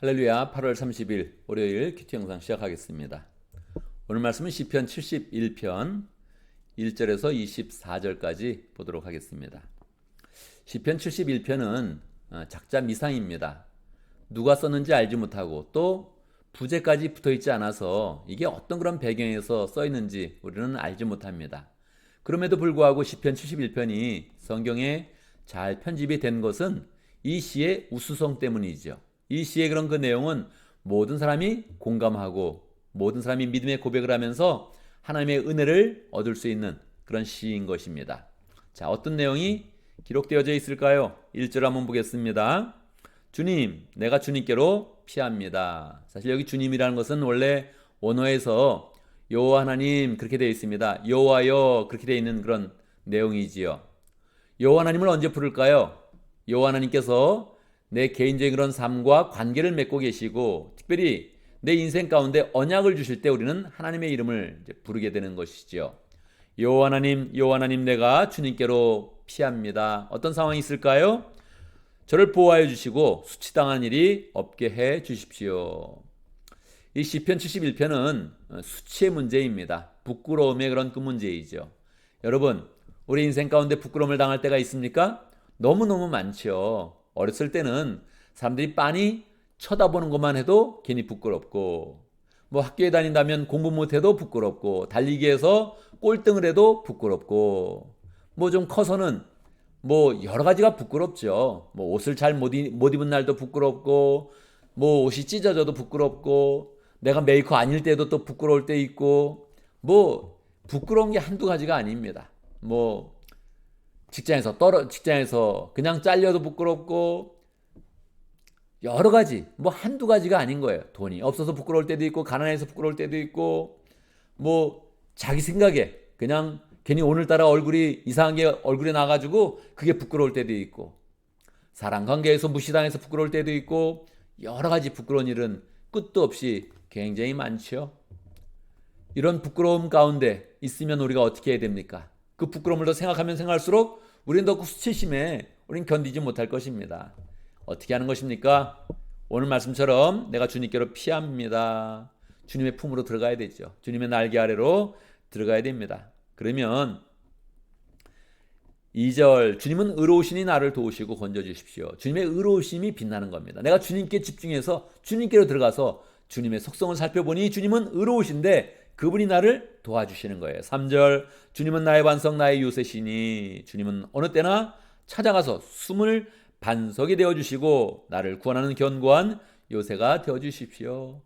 할렐루야. 8월 30일 월요일 큐티 영상 시작하겠습니다. 오늘 말씀은 시편 71편 1절에서 24절까지 보도록 하겠습니다. 시편 71편은 작자 미상입니다. 누가 썼는지 알지 못하고 또 부제까지 붙어있지 않아서 이게 어떤 그런 배경에서 써있는지 우리는 알지 못합니다. 그럼에도 불구하고 시편 71편이 성경에 잘 편집이 된 것은 이 시의 우수성 때문이죠. 이 시의 그런 그 내용은 모든 사람이 공감하고 모든 사람이 믿음의 고백을 하면서 하나님의 은혜를 얻을 수 있는 그런 시인 것입니다. 자, 어떤 내용이 기록되어져 있을까요? 1절 한번 보겠습니다. 주님, 내가 주님께로 피합니다. 사실 여기 주님이라는 것은 원래 원어에서 여호와 하나님 그렇게 되어 있습니다. 여호와여 그렇게 되어 있는 그런 내용이지요. 여호와 하나님을 언제 부를까요? 여호와 하나님께서 내 개인적인 그런 삶과 관계를 맺고 계시고 특별히 내 인생 가운데 언약을 주실 때 우리는 하나님의 이름을 부르게 되는 것이죠. 여호와 하나님 내가 주님께로 피합니다. 어떤 상황이 있을까요? 저를 보호하여 주시고 수치당한 일이 없게 해 주십시오. 이 시편 71편은 수치의 문제입니다. 부끄러움의 그런 그 문제이죠. 여러분, 우리 인생 가운데 부끄러움을 당할 때가 있습니까? 너무너무 많죠. 어렸을 때는 사람들이 빤히 쳐다보는 것만 해도 괜히 부끄럽고, 뭐 학교에 다닌다면 공부 못해도 부끄럽고, 달리기에서 꼴등을 해도 부끄럽고, 뭐 좀 커서는 뭐 여러 가지가 부끄럽죠. 뭐 옷을 잘 못 입은 날도 부끄럽고, 뭐 옷이 찢어져도 부끄럽고, 내가 메이커 아닐 때도 또 부끄러울 때 있고, 뭐 부끄러운 게 한두 가지가 아닙니다. 뭐 직장에서 그냥 잘려도 부끄럽고 여러 가지 뭐 한두 가지가 아닌 거예요. 돈이 없어서 부끄러울 때도 있고 가난해서 부끄러울 때도 있고 뭐 자기 생각에 그냥 괜히 오늘따라 얼굴이 이상하게 얼굴에 나가지고 그게 부끄러울 때도 있고 사람 관계에서 무시당해서 부끄러울 때도 있고 여러 가지 부끄러운 일은 끝도 없이 굉장히 많죠. 이런 부끄러움 가운데 있으면 우리가 어떻게 해야 됩니까? 그 부끄러움을 더 생각하면 생각할수록 우리는 더 수치심에 우리는 견디지 못할 것입니다. 어떻게 하는 것입니까? 오늘 말씀처럼 내가 주님께로 피합니다. 주님의 품으로 들어가야 되죠. 주님의 날개 아래로 들어가야 됩니다. 그러면 2절 주님은 의로우시니 나를 도우시고 건져주십시오. 주님의 의로우심이 빛나는 겁니다. 내가 주님께 집중해서 주님께로 들어가서 주님의 속성을 살펴보니 주님은 의로우신데 그분이 나를 도와주시는 거예요. 3절 주님은 나의 반석 나의 요새시니 주님은 어느 때나 찾아가서 숨을 반석이 되어주시고 나를 구원하는 견고한 요새가 되어주십시오.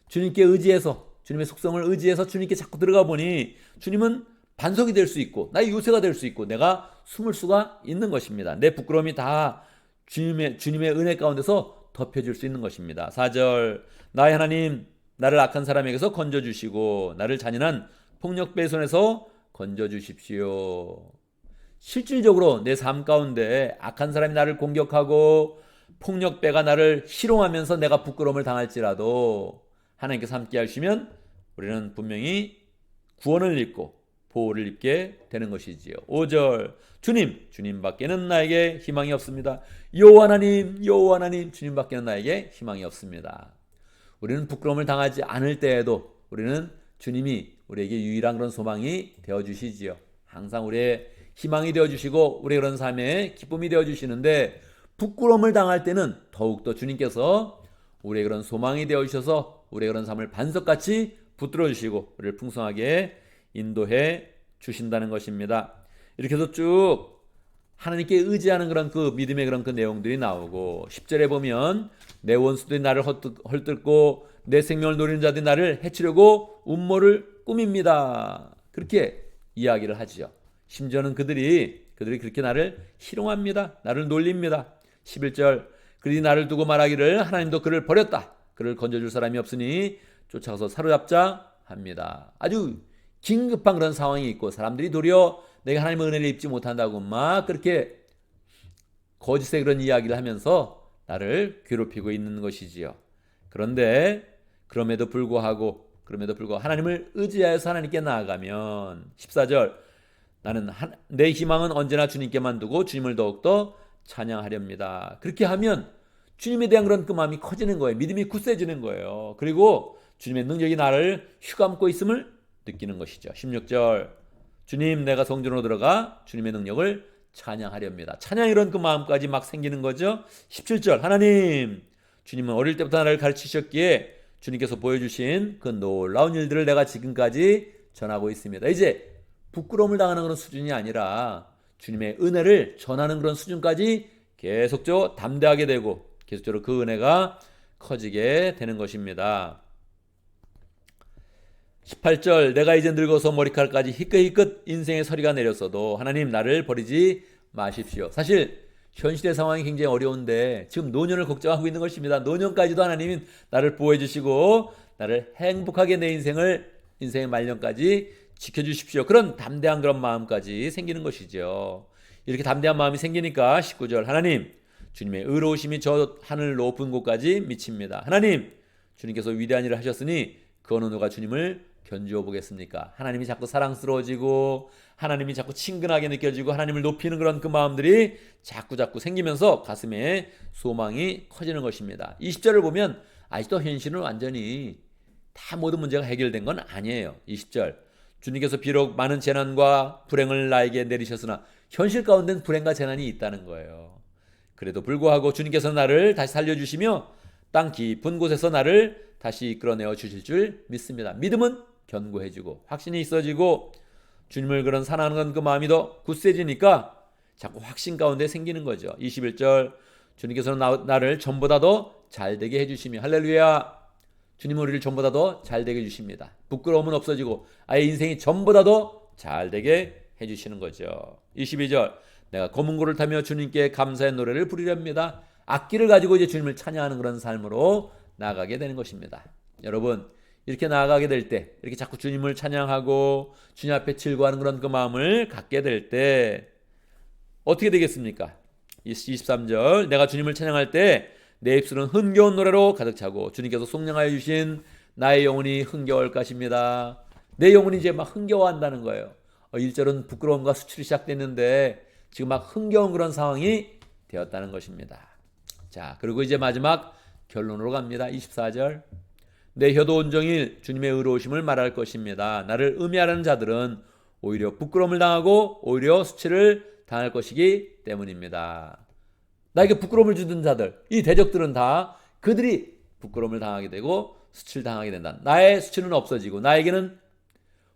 주님께 의지해서 주님의 속성을 의지해서 주님께 자꾸 들어가 보니 주님은 반석이 될 수 있고 나의 요새가 될 수 있고 내가 숨을 수가 있는 것입니다. 내 부끄러움이 다 주님의 은혜 가운데서 덮여질 수 있는 것입니다. 4절 나의 하나님 나를 악한 사람에게서 건져주시고 나를 잔인한 폭력배의 손에서 건져주십시오. 실질적으로 내 삶 가운데 악한 사람이 나를 공격하고 폭력배가 나를 희롱하면서 내가 부끄러움을 당할지라도 하나님께서 함께 하시면 우리는 분명히 구원을 입고 보호를 입게 되는 것이지요. 5절 주님밖에는 나에게 희망이 없습니다. 여호와 하나님 주님밖에는 나에게 희망이 없습니다. 우리는 부끄러움을 당하지 않을 때에도 우리는 주님이 우리에게 유일한 그런 소망이 되어주시지요. 항상 우리의 희망이 되어주시고 우리의 그런 삶의 기쁨이 되어주시는데 부끄러움을 당할 때는 더욱더 주님께서 우리의 그런 소망이 되어주셔서 우리의 그런 삶을 반석같이 붙들어 주시고 우리를 풍성하게 인도해 주신다는 것입니다. 이렇게 해서 쭉 하나님께 의지하는 그런 그 믿음의 그런 그 내용들이 나오고 10절에 보면 내 원수들이 나를 헐뜯고 내 생명을 노리는 자들이 나를 해치려고 음모를 꾸밉니다. 그렇게 이야기를 하죠. 심지어는 그들이 그렇게 나를 희롱합니다. 나를 놀립니다. 11절 그들이 나를 두고 말하기를 하나님도 그를 버렸다. 그를 건져줄 사람이 없으니 쫓아가서 사로잡자 합니다. 아주 긴급한 그런 상황이 있고 사람들이 도리어 내가 하나님의 은혜를 입지 못한다고 막 그렇게 거짓의 그런 이야기를 하면서 나를 괴롭히고 있는 것이지요. 그런데 그럼에도 불구하고 하나님을 의지하여서 하나님께 나아가면 14절 나는 내 희망은 언제나 주님께만 두고 주님을 더욱더 찬양하렵니다. 그렇게 하면 주님에 대한 그런 그 마음이 커지는 거예요. 믿음이 굳세지는 거예요. 그리고 주님의 능력이 나를 휘감고 있음을 느끼는 것이죠. 16절 주님 내가 성전으로 들어가 주님의 능력을 찬양하렵니다. 찬양 이런 그 마음까지 막 생기는 거죠. 17절 하나님 주님은 어릴 때부터 나를 가르치셨기에 주님께서 보여주신 그 놀라운 일들을 내가 지금까지 전하고 있습니다. 이제 부끄러움을 당하는 그런 수준이 아니라 주님의 은혜를 전하는 그런 수준까지 계속적으로 담대하게 되고 계속적으로 그 은혜가 커지게 되는 것입니다. 18절 내가 이제 늙어서 머리카락까지 희끗희끗 인생의 서리가 내렸어도 하나님 나를 버리지 마십시오. 사실 현실의 상황이 굉장히 어려운데 지금 노년을 걱정하고 있는 것입니다. 노년까지도 하나님이 나를 보호해 주시고 나를 행복하게 내 인생의 말년까지 지켜주십시오. 그런 담대한 그런 마음까지 생기는 것이죠. 이렇게 담대한 마음이 생기니까 19절 하나님 주님의 의로우심이 저 하늘 높은 곳까지 미칩니다. 하나님 주님께서 위대한 일을 하셨으니 그 어느 누가 주님을 견주어 보겠습니까? 하나님이 자꾸 사랑스러워지고 하나님이 자꾸 친근하게 느껴지고 하나님을 높이는 그런 그 마음들이 자꾸 생기면서 가슴에 소망이 커지는 것입니다. 20절을 보면 아직도 현실은 완전히 다 모든 문제가 해결된 건 아니에요. 20절 주님께서 비록 많은 재난과 불행을 나에게 내리셨으나 현실 가운데는 불행과 재난이 있다는 거예요. 그래도 불구하고 주님께서 나를 다시 살려주시며 땅 깊은 곳에서 나를 다시 이끌어내어 주실 줄 믿습니다. 믿음은 견고해지고 확신이 있어지고 주님을 그런 사랑하는 그 마음이 더 굳세지니까 자꾸 확신 가운데 생기는 거죠. 21절 주님께서는 나를 전보다 더 잘되게 해주시며 할렐루야 주님은 우리를 전보다 더 잘되게 해주십니다. 부끄러움은 없어지고 아예 인생이 전보다 더 잘되게 해주시는 거죠. 22절 내가 검은 고를 타며 주님께 감사의 노래를 부르렵니다. 악기를 가지고 이제 주님을 찬양하는 그런 삶으로 나아가게 되는 것입니다. 여러분 이렇게 나아가게 될 때 이렇게 자꾸 주님을 찬양하고 주님 앞에 즐거워하는 그런 그 마음을 갖게 될 때 어떻게 되겠습니까? 23절 내가 주님을 찬양할 때 내 입술은 흥겨운 노래로 가득 차고 주님께서 속량하여 주신 나의 영혼이 흥겨울 것입니다. 내 영혼이 이제 막 흥겨워한다는 거예요. 1절은 부끄러움과 수치로 시작됐는데 지금 막 흥겨운 그런 상황이 되었다는 것입니다. 자 그리고 이제 마지막 결론으로 갑니다. 24절 내 혀도 온종일 주님의 의로우심을 말할 것입니다. 나를 음해하는 자들은 오히려 부끄러움을 당하고 오히려 수치를 당할 것이기 때문입니다. 나에게 부끄러움을 주던 자들 이 대적들은 다 그들이 부끄러움을 당하게 되고 수치를 당하게 된다. 나의 수치는 없어지고 나에게는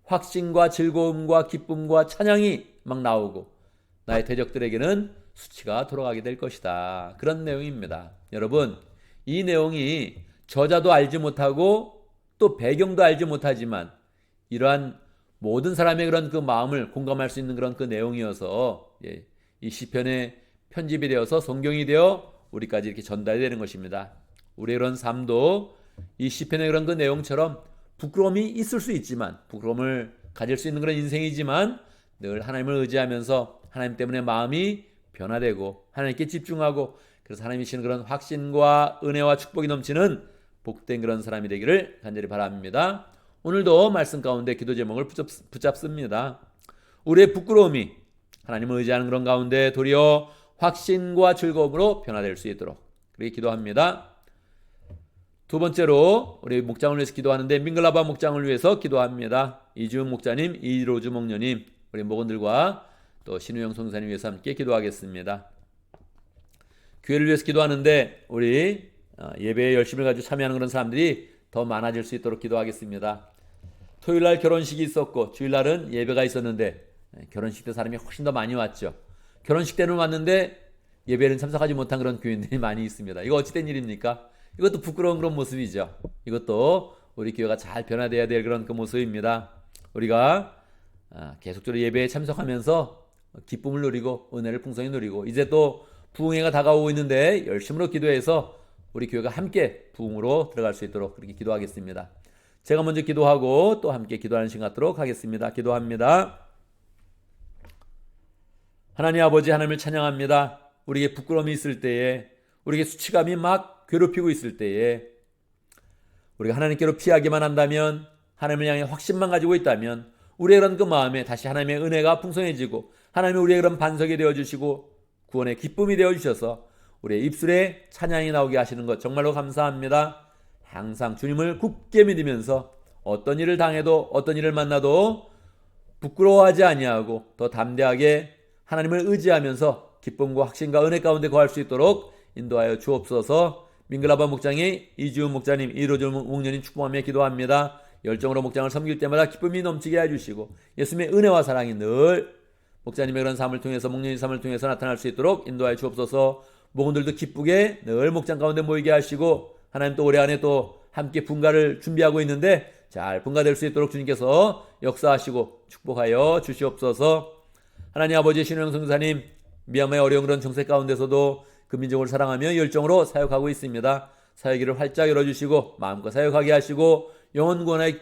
확신과 즐거움과 기쁨과 찬양이 막 나오고 나의 대적들에게는 수치가 돌아가게 될 것이다. 그런 내용입니다. 여러분 이 내용이 저자도 알지 못하고 또 배경도 알지 못하지만 이러한 모든 사람의 그런 그 마음을 공감할 수 있는 그런 그 내용이어서 이 시편에 편집이 되어서 성경이 되어 우리까지 이렇게 전달이 되는 것입니다. 우리의 그런 삶도 이 시편의 그런 그 내용처럼 부끄러움이 있을 수 있지만 부끄러움을 가질 수 있는 그런 인생이지만 늘 하나님을 의지하면서 하나님 때문에 마음이 변화되고 하나님께 집중하고 그래서 하나님이 주시는 그런 확신과 은혜와 축복이 넘치는 복된 그런 사람이 되기를 간절히 바랍니다. 오늘도 말씀 가운데 기도 제목을 붙잡습니다. 우리의 부끄러움이 하나님을 의지하는 그런 가운데 도리어 확신과 즐거움으로 변화될 수 있도록 그렇게 기도합니다. 두 번째로 우리 목장을 위해서 기도하는데 민글라바 목장을 위해서 기도합니다. 이주은 목자님, 이로주 목녀님, 우리 목원들과 또 신우영 성사님 위해서 함께 기도하겠습니다. 교회를 위해서 기도하는데 우리 예배에 열심을 가지고 참여하는 그런 사람들이 더 많아질 수 있도록 기도하겠습니다. 토요일날 결혼식이 있었고 주일날은 예배가 있었는데 결혼식 때 사람이 훨씬 더 많이 왔죠. 결혼식 때는 왔는데 예배는 참석하지 못한 그런 교인들이 많이 있습니다. 이거 어찌된 일입니까? 이것도 부끄러운 그런 모습이죠. 이것도 우리 교회가 잘 변화되어야 될 그런 그 모습입니다. 우리가 계속적으로 예배에 참석하면서 기쁨을 누리고 은혜를 풍성히 누리고 이제 또 부흥회가 다가오고 있는데 열심으로 기도해서 우리 교회가 함께 부흥으로 들어갈 수 있도록 그렇게 기도하겠습니다. 제가 먼저 기도하고 또 함께 기도하는 시간 갖도록 하겠습니다. 기도합니다. 하나님 아버지 하나님을 찬양합니다. 우리에게 부끄러움이 있을 때에 우리에게 수치감이 막 괴롭히고 있을 때에 우리가 하나님께로 피하기만 한다면 하나님을 향해 확신만 가지고 있다면 우리의 그런 그 마음에 다시 하나님의 은혜가 풍성해지고 하나님이 우리의 그런 반석이 되어주시고 구원의 기쁨이 되어주셔서 우리의 입술에 찬양이 나오게 하시는 것 정말로 감사합니다. 항상 주님을 굳게 믿으면서 어떤 일을 당해도 어떤 일을 만나도 부끄러워하지 아니하고 더 담대하게 하나님을 의지하면서 기쁨과 확신과 은혜 가운데 거할 수 있도록 인도하여 주옵소서. 민글라바 목장의 이주훈 목자님, 이로준 목련님 축복하며 기도합니다. 열정으로 목장을 섬길 때마다 기쁨이 넘치게 해주시고 예수님의 은혜와 사랑이 늘 목자님의 그런 삶을 통해서 목련의 삶을 통해서 나타날 수 있도록 인도하여 주옵소서. 목원들도 기쁘게 늘 목장 가운데 모이게 하시고 하나님 또 올해 안에 또 함께 분가를 준비하고 있는데 잘 분가될 수 있도록 주님께서 역사하시고 축복하여 주시옵소서. 하나님 아버지 신령 성사님, 미얀마의 어려운 그런 정세 가운데서도 그 민족을 사랑하며 열정으로 사역하고 있습니다. 사역기를 활짝 열어주시고 마음껏 사역하게 하시고 영혼 구원의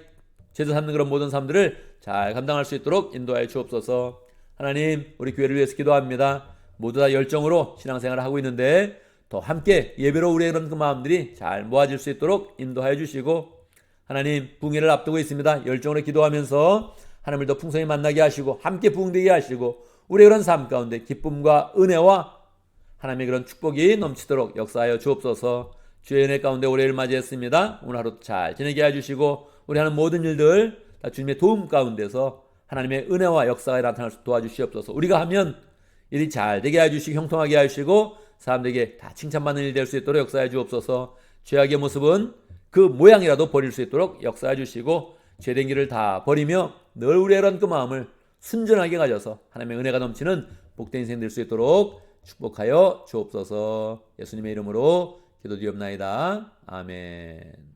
제자 삼는 그런 모든 삶들을 잘 감당할 수 있도록 인도하여 주옵소서. 하나님, 우리 교회를 위해서 기도합니다. 모두 다 열정으로 신앙생활을 하고 있는데 더 함께 예배로 우리의 그런 그 마음들이 잘 모아질 수 있도록 인도하여 주시고 하나님, 부흥회를 앞두고 있습니다. 열정으로 기도하면서 하나님을 더 풍성히 만나게 하시고 함께 부흥되게 하시고 우리의 그런 삶 가운데 기쁨과 은혜와 하나님의 그런 축복이 넘치도록 역사하여 주옵소서. 주의 은혜 가운데 올해를 맞이했습니다. 오늘 하루 잘 지내게 해주시고 우리 하는 모든 일들 다 주님의 도움 가운데서 하나님의 은혜와 역사가 나타날 수 도와주시옵소서. 우리가 하면 일이 잘 되게 해주시고 형통하게 하시고 사람들에게 다 칭찬받는 일 될 수 있도록 역사해 주옵소서. 죄악의 모습은 그 모양이라도 버릴 수 있도록 역사해 주시고 죄된 길을 다 버리며 늘 우리의 이런 그 마음을 순전하게 가져서 하나님의 은혜가 넘치는 복된 인생 될 수 있도록 축복하여 주옵소서. 예수님의 이름으로 기도드리옵나이다. 아멘.